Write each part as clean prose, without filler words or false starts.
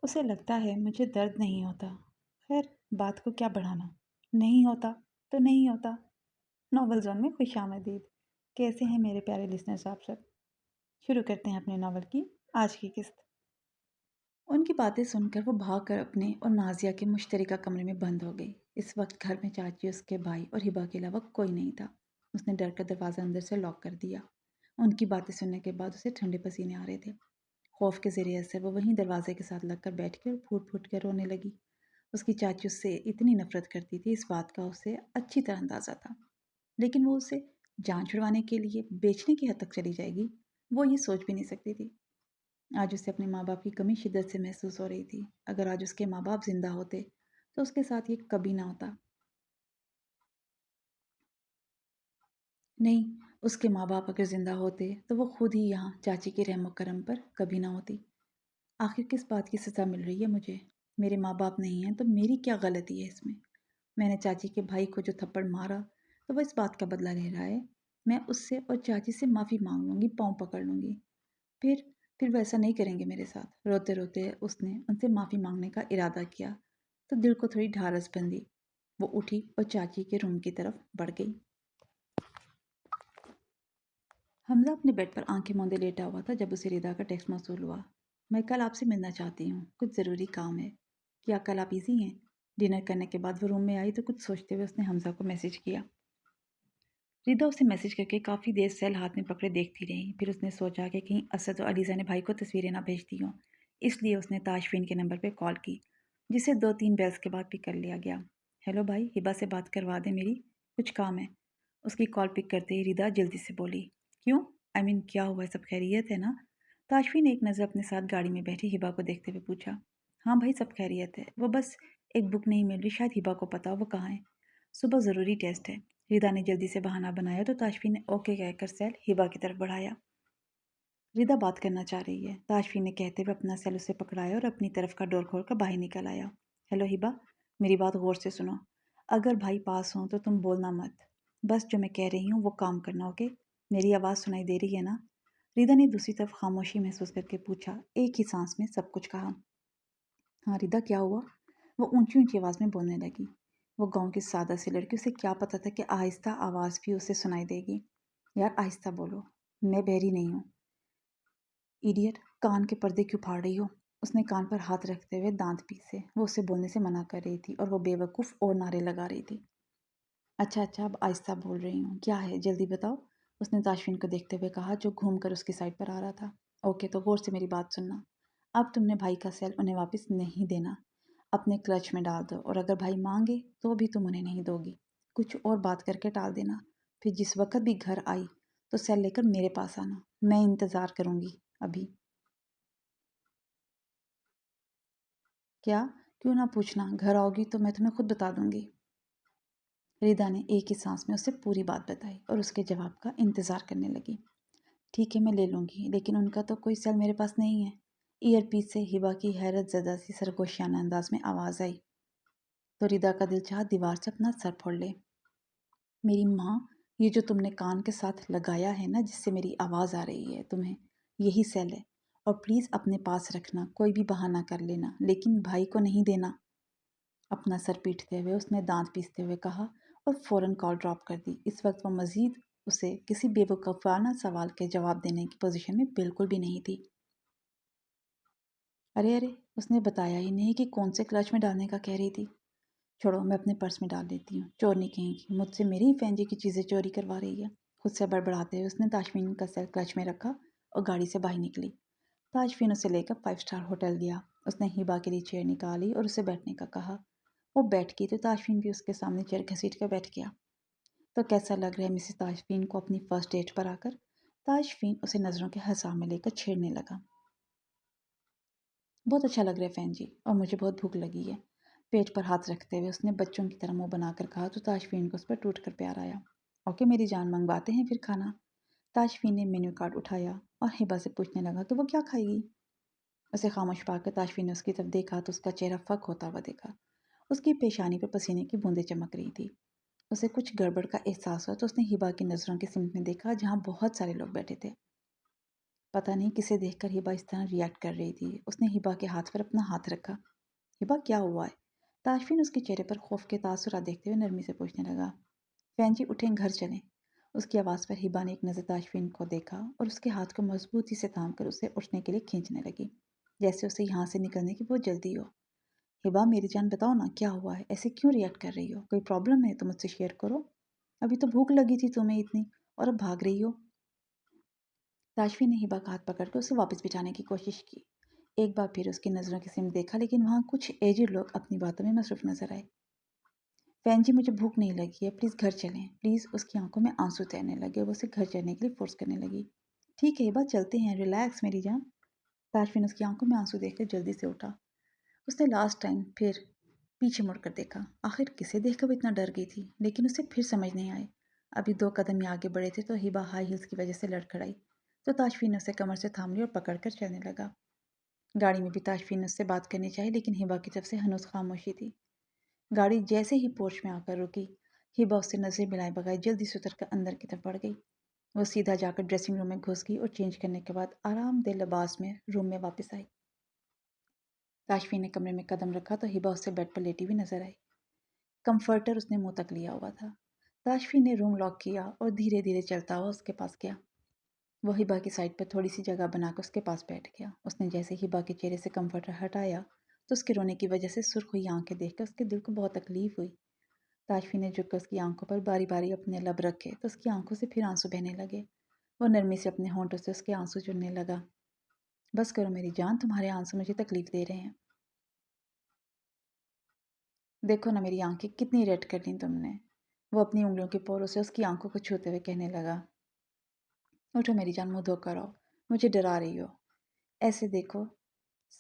उसे लगता है मुझे दर्द नहीं होता। खैर, बात को क्या बढ़ाना। नहीं होता तो नहीं होता। नॉवल जोन में खुशामदीद। कैसे हैं मेरे प्यारे लिसनर्स आप सब। शुरू करते हैं अपने नॉवल की आज की किस्त। उनकी बातें सुनकर वो भागकर अपने और नाजिया के मुश्तरका कमरे में बंद हो गई। इस वक्त घर में चाची, उसके भाई और हिबा के अलावा कोई नहीं था। उसने डर कर दरवाज़ा अंदर से लॉक कर दिया। उनकी बातें सुनने के बाद उसे ठंडे पसीने आ रहे थे। खौफ के ज़रिए असर वो वहीं दरवाजे के साथ लगकर बैठ के और फूट फूट कर रोने लगी। उसकी चाची उससे इतनी नफरत करती थी, इस बात का उसे अच्छी तरह अंदाज़ा था। लेकिन वो उसे जान छुड़वाने के लिए बेचने की हद तक चली जाएगी, वो ये सोच भी नहीं सकती थी। आज उसे अपने माँ बाप की कमी शिद्दत से महसूस हो रही थी। अगर आज उसके माँ बाप जिंदा होते तो उसके साथ ये कभी ना होता। नहीं, उसके माँ बाप अगर जिंदा होते तो वो खुद ही यहाँ चाची के रहमो करम पर कभी ना होती। आखिर किस बात की सज़ा मिल रही है मुझे? मेरे माँ बाप नहीं हैं तो मेरी क्या गलती है इसमें? मैंने चाची के भाई को जो थप्पड़ मारा तो वो इस बात का बदला ले रहा है। मैं उससे और चाची से माफ़ी मांग लूँगी, पाँव पकड़ लूँगी। फिर फिर वो ऐसा नहीं करेंगे मेरे साथ। रोते रोते उसने उनसे माफ़ी मांगने का इरादा किया तो दिल को थोड़ी ढारस बंधी। वो उठी और चाची के रूम की तरफ बढ़ गई। हमजा अपने बेड पर आंखें मूंदे लेटा हुआ था जब उसे रिदा का टेक्स्ट मौसूल हुआ। मैं कल आपसे मिलना चाहती हूँ, कुछ ज़रूरी काम है। क्या कल आप इजी हैं? डिनर करने के बाद वो रूम में आई तो कुछ सोचते हुए उसने हमजा को मैसेज किया। रिदा उसे मैसेज करके काफ़ी देर सेल हाथ में पकड़े देखती रही। फिर उसने सोचा कि कहीं असद और अलीज़ा ने भाई को तस्वीरें ना भेजती हों। इसलिए उसने ताशफीन के नंबर पर कॉल की, जिसे 2-3 बेल्स के बाद पिक कर लिया गया। हेलो भाई, हिबा से बात करवा दे मेरी, कुछ काम है। उसकी कॉल पिक करते ही रिदा जल्दी से बोली, क्यों? क्या हुआ है, सब खैरियत है ना? ताशफीन ने एक नज़र अपने साथ गाड़ी में बैठी हिबा को देखते हुए पूछा। हाँ भाई, सब खैरियत है, वो बस एक बुक नहीं मिल रही, शायद हिबा को पता हो वो कहाँ है। सुबह ज़रूरी टेस्ट है। रिदा ने जल्दी से बहाना बनाया तो ताशफीन ने ओके कहकर सेल हिबा की तरफ बढ़ाया। रिदा बात करना चाह रही है, ताशफीन ने कहते हुए अपना सेल उसे पकड़ाया और अपनी तरफ का डोर खोलकर बाहर निकल आया। हेलो हिबा, मेरी बात गौर से सुनो। अगर भाई पास हो तो तुम बोलना मत। बस जो मैं कह रही हूँ वो काम करना, ओके? मेरी आवाज़ सुनाई दे रही है ना? रिदा ने दूसरी तरफ खामोशी महसूस करके पूछा। एक ही सांस में सब कुछ कहा। हाँ रिदा, क्या हुआ? वो ऊंची ऊंची आवाज़ में बोलने लगी। वो गांव की सादा सी लड़की, उसे क्या पता था कि आहिस्ता आवाज़ भी उसे सुनाई देगी। यार आहिस्ता बोलो, मैं बहरी नहीं हूँ। इडियट, कान के पर्दे क्यों फाड़ रही हो? उसने कान पर हाथ रखते हुए दांत पीसे। वो उसे बोलने से मना कर रही थी और वो बेवकूफ़ और नारे लगा रही थी। अच्छा अच्छा, अब आहिस्ता बोल रही हूँ, क्या है जल्दी बताओ? उसने ताशफीन को देखते हुए कहा, जो घूम कर उसकी साइड पर आ रहा था। ओके, तो गौर से मेरी बात सुनना। अब तुमने भाई का सेल उन्हें वापस नहीं देना। अपने क्लच में डाल दो और अगर भाई मांगे तो भी तुम उन्हें नहीं दोगी। कुछ और बात करके टाल देना। फिर जिस वक्त भी घर आई तो सेल लेकर मेरे पास आना। मैं इंतज़ार करूँगी अभी। क्या? क्यों ना पूछना, घर आओगी तो मैं तुम्हें खुद बता दूंगी। रिदा ने एक ही सांस में उसे पूरी बात बताई और उसके जवाब का इंतज़ार करने लगी। ठीक है, मैं ले लूँगी, लेकिन उनका तो कोई सेल मेरे पास नहीं है। ईयरपीस से हिबा की हैरत ज़दा सी सरगोशियाना अंदाज में आवाज़ आई तो रिदा का दिल चाहा दीवार से अपना सर फोड़ ले। मेरी माँ, ये जो तुमने कान के साथ लगाया है ना, जिससे मेरी आवाज़ आ रही है तुम्हें, यही सेल है। और प्लीज़ अपने पास रखना, कोई भी बहाना कर लेना, लेकिन भाई को नहीं देना। अपना सर पीटते हुए उसने दांत पीसते हुए कहा और फ़ौरन कॉल ड्रॉप कर दी। इस वक्त वो मज़ीद उसे किसी बेवकूफ़ाना सवाल के जवाब देने की पोजीशन में बिल्कुल भी नहीं थी। अरे अरे, उसने बताया ही नहीं कि कौन से क्लच में डालने का कह रही थी। छोड़ो, मैं अपने पर्स में डाल देती हूँ। चोर नहीं कहेंगी, मुझसे मेरी ही फैंजी की चीज़ें चोरी करवा रही है। खुद से बड़बड़ाते हुए उसने ताशफीन का सेल क्लच में रखा और गाड़ी से बाहर निकली। ताशफीन उसे लेकर 5 स्टार होटल गया। उसने हिबा के लिए चेयर निकाली और उसे बैठने का कहा। वो बैठ गई तो ताशफीन भी उसके सामने चेयर घसीट कर बैठ गया। तो कैसा लग रहा है मिसेस ताशफीन को अपनी फर्स्ट डेट पर आकर? ताशफीन उसे नज़रों के हंसाव में लेकर छेड़ने लगा। बहुत अच्छा लग रहा है फैन जी, और मुझे बहुत भूख लगी है। पेट पर हाथ रखते हुए उसने बच्चों की तरह मुंह बनाकर कहा तो ताशफीन को उस पर टूट कर प्यार आया। ओके मेरी जान, मंगवाते हैं फिर खाना। ताशफीन ने मेन्यू कार्ड उठाया और हिबा से पूछने लगा कि वो क्या खाएगी। उसे खामोश पाकर ताशफीन ने उसकी तरफ देखा तो उसका चेहरा फक होता हुआ देखा। उसकी पेशानी पर पसीने की बूंदें चमक रही थी। उसे कुछ गड़बड़ का एहसास हुआ तो उसने हिबा की नज़रों के सिमट में देखा जहाँ बहुत सारे लोग बैठे थे। پتہ نہیں کسے دیکھ کر ہبا اس طرح ریئیکٹ کر رہی تھی۔ اس نے ہبا کے ہاتھ پر اپنا ہاتھ رکھا۔ ہبا کیا ہوا ہے؟ تاشفین اس کے چہرے پر خوف کے تاثرات دیکھتے ہوئے نرمی سے پوچھنے لگا۔ فین جی اٹھیں، گھر چلیں۔ اس کی آواز پر ہبا نے ایک نظر تاشفین کو دیکھا اور اس کے ہاتھ کو مضبوطی سے تھام کر اسے اٹھنے کے لیے کھینچنے لگی، جیسے اسے یہاں سے نکلنے کی بہت جلدی ہو۔ ہبا میری جان بتاؤ نا کیا ہوا ہے؟ ایسے کیوں ریئیکٹ کر رہی ہو؟ کوئی پرابلم ہے تو مجھ سے شیئر کرو۔ ابھی تو بھوک لگی تھی تمہیں اتنی اور اب بھاگ رہی ہو۔ تاشفین نے ہبا کا ہاتھ پکڑ کے اسے واپس بٹھانے کی کوشش کی۔ ایک بار پھر اس کی نظروں کی سمت دیکھا، لیکن وہاں کچھ ایجڈ لوگ اپنی باتوں میں مصروف نظر آئے۔ فین جی مجھے بھوک نہیں لگی ہے، پلیز گھر چلیں پلیز۔ اس کی آنکھوں میں آنسو تیرنے لگے، وہ اسے گھر چلنے کے لیے فورس کرنے لگی۔ ٹھیک ہے ہبا چلتے ہیں، ریلیکس میری جان۔ تاشفین اس کی آنکھوں میں آنسو دیکھ کر جلدی سے اٹھا۔ اس نے لاسٹ ٹائم پھر پیچھے مڑ کر دیکھا۔ آخر کسے دیکھ کر وہ اتنا ڈر گئی تھی، لیکن اسے پھر سمجھ نہیں آئے۔ ابھی 2 قدم ہی آگے بڑھے تھے تو ہبا ہائی ہیلز کی وجہ سے لڑکھڑائی، تو تاشفین نے اسے کمر سے تھام لی اور پکڑ کر چلنے لگا۔ گاڑی میں بھی تاشفین نے اس سے بات کرنی چاہی، لیکن ہبا کی طرف سے ہنوز خاموشی تھی۔ گاڑی جیسے ہی پورچ میں آ کر رکی، ہبا اس سے نظریں ملائے بغیر جلدی سے اتر کر اندر کی طرف بڑھ گئی۔ وہ سیدھا جا کر ڈریسنگ روم میں گھس گئی اور چینج کرنے کے بعد آرام دہ لباس میں روم میں واپس آئی۔ تاشفین نے کمرے میں قدم رکھا تو ہبا اس سے بیڈ پر لیٹی ہوئی نظر آئی۔ کمفرٹر اس نے منہ تک لیا ہوا تھا۔ تاشفین نے روم لاک کیا اور دھیرے دھیرے چلتا ہوا اس کے پاس گیا۔ وہ ہبا کی سائڈ پر تھوڑی سی جگہ بنا کر اس کے پاس بیٹھ گیا۔ اس نے جیسے ہبا کے چہرے سے کمفرٹر ہٹایا تو اس کے رونے کی وجہ سے سرخ ہوئی آنکھیں دیکھ کر اس کے دل کو بہت تکلیف ہوئی۔ تاشفین نے جھک کر اس کی آنکھوں پر باری باری اپنے لب رکھے تو اس کی آنکھوں سے پھر آنسو بہنے لگے۔ وہ نرمی سے اپنے ہونٹوں سے اس کے آنسو چننے لگا۔ بس کرو میری جان، تمہارے آنسو مجھے تکلیف دے رہے ہیں۔ دیکھو نا میری آنکھیں کتنی ریڈ کر لیں تم نے۔ وہ اپنی انگلیوں کے پوروں سے اس کی آنکھوں کو چھوتے ہوئے کہنے لگا۔ اٹھو میری جان، منہ دھو کر آؤ، مجھے ڈرا رہی ہو۔ ایسے دیکھو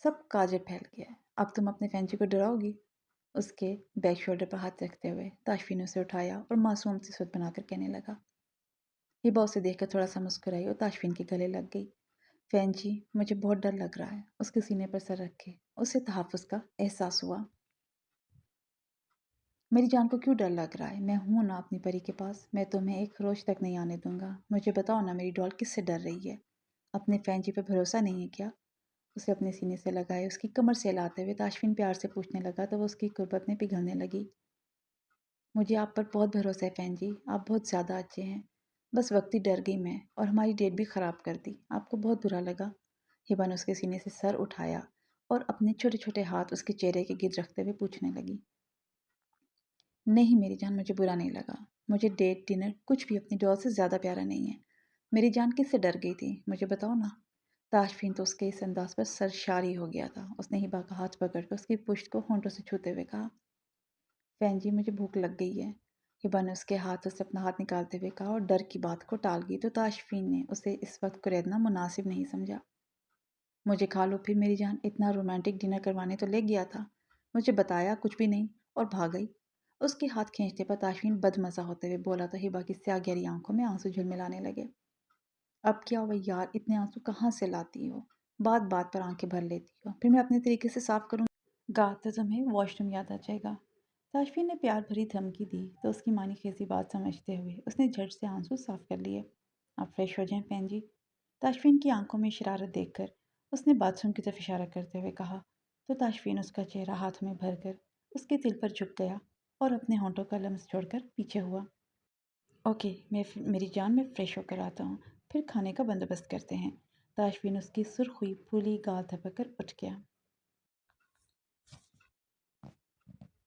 سب کاجل پھیل گیا ہے، اب تم اپنے فینچی کو ڈراؤ گی؟ اس کے بیک شولڈر پر ہاتھ رکھتے ہوئے تاشفین نے اسے اٹھایا اور معصوم سی صورت بنا کر کہنے لگا۔ ہبا اسے دیکھ کر تھوڑا سا مسکرائی اور تاشفین کے گلے لگ گئی۔ فین جی مجھے بہت ڈر لگ رہا ہے، اس کے سینے پر سر رکھے اسے تحفظ کا احساس ہوا۔ میری جان کو کیوں ڈر لگ رہا ہے؟ میں ہوں نا اپنی پری کے پاس، میں تمہیں ایک خروش تک نہیں آنے دوں گا۔ مجھے بتاؤ نا میری ڈال کس سے ڈر رہی ہے؟ اپنے فین جی پہ بھروسہ نہیں ہے کیا؟ اسے اپنے سینے سے لگائے اس کی کمر سے ہلاتے ہوئے تاشفین پیار سے پوچھنے لگا تو وہ اس کی قربت میں پگھلنے لگی۔ مجھے آپ پر بہت بھروسہ ہے فین جی، آپ بہت زیادہ اچھے ہیں۔ بس وقتی ڈر گئی میں اور ہماری ڈیٹ بھی خراب کر دی، آپ کو بہت برا لگا۔ ہبا نے اس کے سینے سے سر اٹھایا اور اپنے چھوٹے چھوٹے ہاتھ اس کے چہرے کے گرد رکھتے ہوئے پوچھنے لگی۔ نہیں میری جان، مجھے برا نہیں لگا۔ مجھے ڈیٹ ڈنر کچھ بھی اپنی ڈال سے زیادہ پیارا نہیں ہے۔ میری جان کس سے ڈر گئی تھی مجھے بتاؤ نا۔ تاشفین تو اس کے اس انداز پر سرشاری ہو گیا تھا۔ اس نے ہبا کا ہاتھ پکڑ کر اس کی پشت کو ہونٹوں سے چھوتے ہوئے کہا۔ فین جی مجھے بھوک لگ گئی ہے۔ ہبا نے اس کے ہاتھ سے اپنا ہاتھ نکالتے ہوئے کہا اور ڈر کی بات کو ٹال گئی تو تاشفین نے اسے اس وقت کریدنا مناسب نہیں سمجھا۔ مجھے کھا لو پھر میری جان، اتنا رومانٹک ڈنر کروانے تو لے گیا تھا، مجھے بتایا کچھ بھی نہیں اور بھاگ گئی۔ اس کے ہاتھ کھینچتے پر تاشفین بدمزہ ہوتے ہوئے بولا تو ہبا کی سیاہ گہری آنکھوں میں آنسو جھلملانے لگے۔ اب کیا ہوا یار، اتنے آنسو کہاں سے لاتی ہو؟ بات بات پر آنکھیں بھر لیتی ہو، پھر میں اپنے طریقے سے صاف کروں گا تو تمہیں واش روم یاد آ جائے گا۔ تاشفین نے پیار بھری دھمکی دی تو اس کی معنی خیزی بات سمجھتے ہوئے اس نے جھٹ سے آنسو صاف کر لیے۔ آپ فریش ہو جائیں فین جی۔ تاشفین کی آنکھوں میں شرارت دیکھ کر اس نے باتھ روم کی طرف اشارہ کرتے ہوئے کہا تو تاشفین اس کا چہرہ ہاتھ میں بھر کر اس کے دل پر جھک گیا اور اپنے ہونٹوں کا لمس چھوڑ کر پیچھے ہوا۔ اوکے میری جان، میں فریش ہو کر آتا ہوں، پھر کھانے کا بندوبست کرتے ہیں۔ تاشفین اس کی سرخ ہوئی پھولی گال دھپک کر اٹھ گیا۔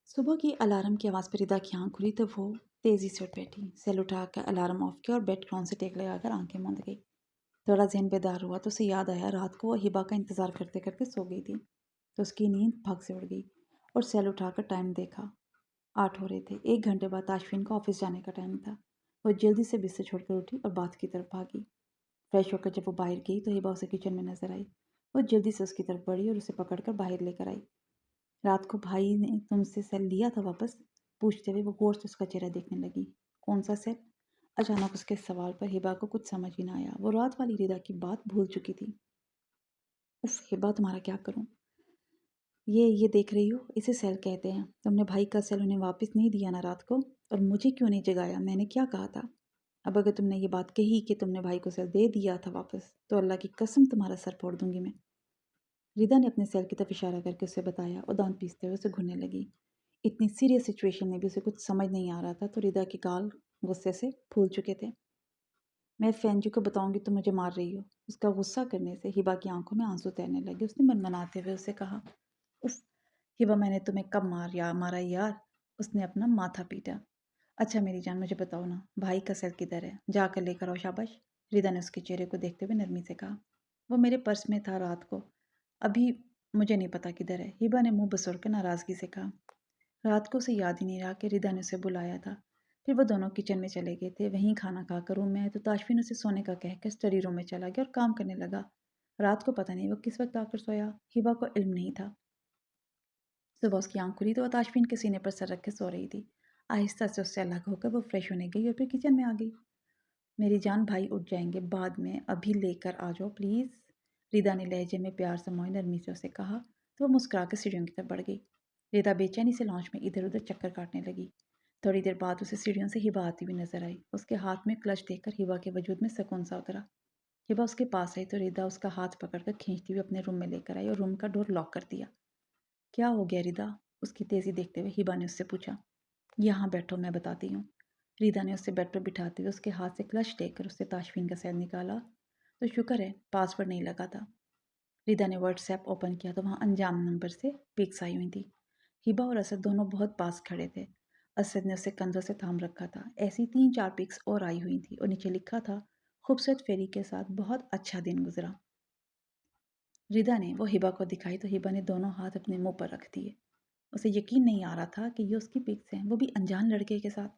صبح کی الارم کی آواز پر ردا کی آنکھ کھلی تو وہ تیزی سے اٹھ بیٹھی، سیل اٹھا کر الارم آف کیا اور بیڈ کراؤن سے ٹیک لگا کر آنکھیں موند گئی۔ تھوڑا ذہن بیدار ہوا تو اسے یاد آیا رات کو وہ ہبا کا انتظار کرتے کرتے سو گئی تھی، تو اس کی نیند بھگ سے اڑ گئی اور سیل اٹھا کر ٹائم دیکھا، 8 ہو رہے تھے۔ 1 گھنٹے بعد تاشفین کو آفس جانے کا ٹائم تھا۔ وہ جلدی سے بستر چھوڑ کر اٹھی اور باتھ کی طرف بھاگی۔ فریش ہو کر جب وہ باہر گئی تو ہبا اسے کچن میں نظر آئی۔ وہ جلدی سے اس کی طرف بڑھی اور اسے پکڑ کر باہر لے کر آئی۔ رات کو بھائی نے تم سے سیل لیا تھا واپس؟ پوچھتے ہوئے وہ غور سے اس کا چہرہ دیکھنے لگی۔ کون سا سیل؟ اچانک اس کے سوال پر ہبا کو کچھ سمجھ ہی نہ آیا۔ وہ رات والی ردا کی بات بھول چکی تھی۔ اف ہبا، تمہارا کیا کروں؟ یہ دیکھ رہی ہو، اسے سیل کہتے ہیں۔ تم نے بھائی کا سیل انہیں واپس نہیں دیا نا رات کو، اور مجھے کیوں نہیں جگایا؟ میں نے کیا کہا تھا؟ अब अगर तुमने ये बात कही कि तुमने भाई को सेल दे दिया था वापस, तो अल्लाह की कसम तुम्हारा सर फोड़ दूंगी मैं। रिदा ने अपने सेल की तरफ इशारा करके उसे बताया और दांत पीसते हुए उसे घूरने लगी। इतनी सीरियस सिचुएशन में भी उसे कुछ समझ नहीं आ रहा था, तो रिदा के गाल गुस्से से फूल चुके थे। मैं फैंजू को बताऊंगी तुम मुझे मार रही हो। उसका गुस्सा करने से हिबा की आंखों में आंसू तैरने लगे। उसने मनमनाते हुए उसे कहा, उफ हिबा, मैंने तुम्हें कब मारा यार। उसने अपना माथा पीटा। अच्छा मेरी जान, मुझे बताओ ना, भाई का सर किधर है? जाकर लेकर आओ, शाबाश। रिदा ने उसके चेहरे को देखते हुए नरमी से कहा। वो मेरे पर्स में था रात को, अभी मुझे नहीं पता किधर है, हिबा ने मुंह बसोर कर नाराजगी से कहा। रात को उसे याद ही नहीं रहा कि रिदा ने उसे बुलाया था। फिर वो दोनों किचन में चले गए थे। वहीं खाना खाकर रूम में आए तो ताशफीन उसे सोने का कहकर स्टडी रूम में चला गया और काम करने लगा। रात को पता नहीं वो किस वक्त आकर सोया, हिबा को इल्म नहीं था। सुबह उसकी आंख खुली तो वह ताशफीन के सीने पर सर रख के सो रही थी। आहिस्ता से उससे अलग होकर वो फ्रेश होने गई और फिर किचन में आ गई। मेरी जान, भाई उठ जाएंगे बाद में, अभी लेकर आ जाओ प्लीज़। रिदा ने लहजे में प्यार से मोई नरमी से उसे कहा तो वह मुस्कुरा कर सीढ़ियों की तरफ बढ़ गई। रिदा बेचैनी से लॉन्च में इधर उधर चक्कर काटने लगी। थोड़ी देर बाद उसे सीढ़ियों से हिबा आती हुई नजर आई। उसके हाथ में क्लच देखकर हिबा के वजूद में सुकून सा उतरा। हिबा उसके पास आई तो रिदा उसका हाथ पकड़कर खींचती हुई अपने रूम में लेकर आई और रूम का डोर लॉक कर दिया। क्या हो गया रिदा? उसकी तेजी देखते हुए हिबा ने उससे पूछा। यहाँ बैठो, मैं बताती हूँ। रिदा ने उसे बेड पर बिठाते हुए उसके हाथ से क्लच लेकर उससे ताशफीन का सेल निकाला। तो शुक्र है पासवर्ड नहीं लगा था। रिदा ने व्हाट्सएप ओपन किया तो वहाँ अनजान नंबर से पिक्स आई हुई थी। हिबा और असद दोनों बहुत पास खड़े थे। असद ने उसे कंधों से थाम रखा था। ऐसी 3-4 पिक्स और आई हुई थी और नीचे लिखा था, खूबसूरत फेरी के साथ बहुत अच्छा दिन गुजरा। रिदा ने वो हिबा को दिखाई तो हिबा ने दोनों हाथ अपने मुंह पर रख दिए। उसे यकीन नहीं आ रहा था कि ये उसकी पिक्स हैं, वो भी अनजान लड़के के साथ।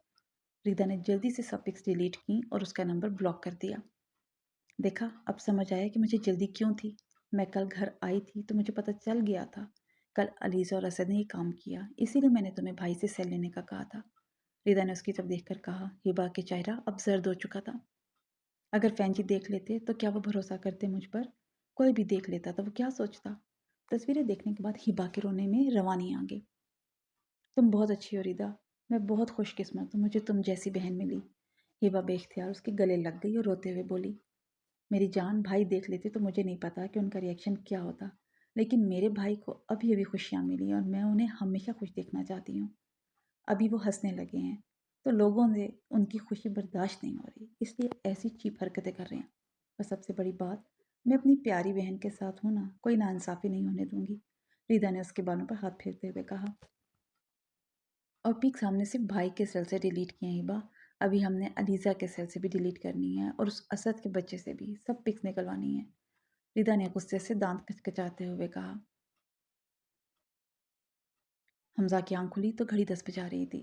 रिदा ने जल्दी से सब पिक्स डिलीट की और उसका नंबर ब्लॉक कर दिया। देखा, अब समझ आया कि मुझे जल्दी क्यों थी। मैं कल घर आई थी तो मुझे पता चल गया था कल अलीज़ा और असद ने ही काम किया, इसीलिए मैंने तुम्हें भाई से सेल लेने का कहा था। रिदा ने उसकी तरफ देखकर कहा। हिबा के चेहरा अब जर्द हो चुका था। अगर फैंजी देख लेते तो क्या वो भरोसा करते मुझ पर? कोई भी देख लेता तो वो क्या सोचता? तस्वीरें देखने के बाद हिबा के रोने में रवानी आ गई। तुम बहुत अच्छी हो रिदा, मैं बहुत खुशकिस्मत हूँ, मुझे तुम जैसी बहन मिली। हिबा बेख्तियार उसके गले लग गई और रोते हुए बोली, मेरी जान, भाई देख लेते तो मुझे नहीं पता कि उनका रिएक्शन क्या होता, लेकिन मेरे भाई को अभी अभी खुशियाँ मिली और मैं उन्हें हमेशा खुश देखना चाहती हूँ। अभी वो हंसने लगे हैं तो लोगों ने उनकी खुशी बर्दाश्त नहीं हो रही, इसलिए ऐसी चीप हरकतें कर रहे हैं। और सबसे बड़ी बात, मैं अपनी प्यारी बहन के साथ हूँ ना, कोई नाइंसाफ़ी नहीं होने दूंगी। रिदा ने उसके बालों पर हाथ फेरते हुए कहा। और पिक हमने सिर्फ भाई के सेल से डिलीट किए हैं हिबा। अभी हमने अलीज़ा के सेल से भी डिलीट करनी है और उस असद के बच्चे से भी सब पिक्स निकलवानी है। रिदा ने गुस्से से दांत कचकचाते हुए कहा। हमजा की आंख खुली तो घड़ी 10 बजा रही थी।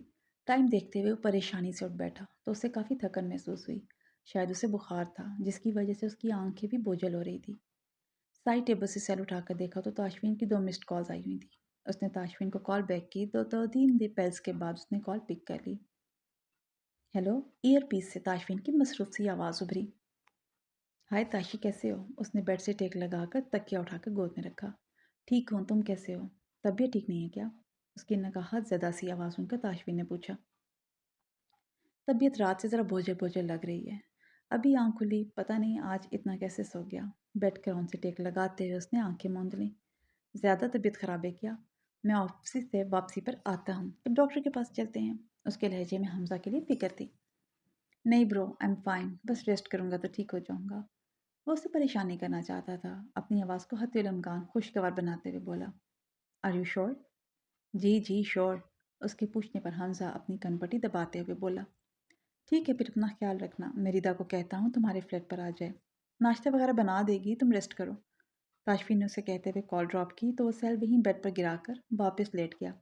टाइम देखते हुए वो परेशानी से उठ बैठा तो उसे काफ़ी थकन महसूस हुई। शायद उसे बुखार था जिसकी वजह से उसकी आंखें भी बोझल हो रही थी। साइड टेबल से सेल उठाकर देखा तो ताशफीन की 2 मिस्ड कॉल्स आई हुई थी। उसने ताशफीन को कॉल बैक की तो 3 पेल्स के बाद उसने कॉल पिक कर ली। हेलो। ईयरपीस से ताशफीन की मसरूफ सी आवाज़ उभरी। हाय ताशी, कैसे हो? उसने बेड से टेक लगाकर तकिया उठाकर गोद में रखा। ठीक हूँ, तुम कैसे हो? तबीयत ठीक नहीं है क्या? उसकी नकाहत ज़्यादा सी आवाज़ सुनकर ताशफीन ने पूछा। तबीयत रात से ज़रा बोझल बोझल लग रही है। अभी आँख खुली, पता नहीं आज इतना कैसे सो गया। बेड क्राउन से टेक लगाते हुए उसने आंखें मूंद लीं। ज़्यादा तबीयत ख़राब है क्या? मैं ऑफिस से वापसी पर आता हूँ, अब डॉक्टर के पास चलते हैं। उसके लहजे में हमजा के लिए फिक्र थी। नहीं ब्रो, आई एम फाइन, बस रेस्ट करूँगा तो ठीक हो जाऊँगा। वो उसे परेशान नहीं करना चाहता था। अपनी आवाज़ को हत्तेलमकान खुशगवार बनाते हुए बोला। Are you sure? जी जी श्योर। उसके पूछने पर हमजा अपनी कनपटी दबाते हुए बोला। ठीक है, फिर अपना ख्याल रखना। मैं रिदा को कहता हूँ तुम्हारे फ्लैट पर आ जाए, नाश्ता वगैरह बना देगी, तुम रेस्ट करो। ताशफीन ने उसे कहते हुए कॉल ड्रॉप की तो वो सेल वहीं बेड पर गिराकर वापस लेट गया।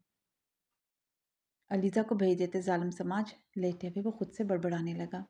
अलीज़ा को भेज देते जालिम समाज, लेटे हुए वो खुद से बड़बड़ाने लगा।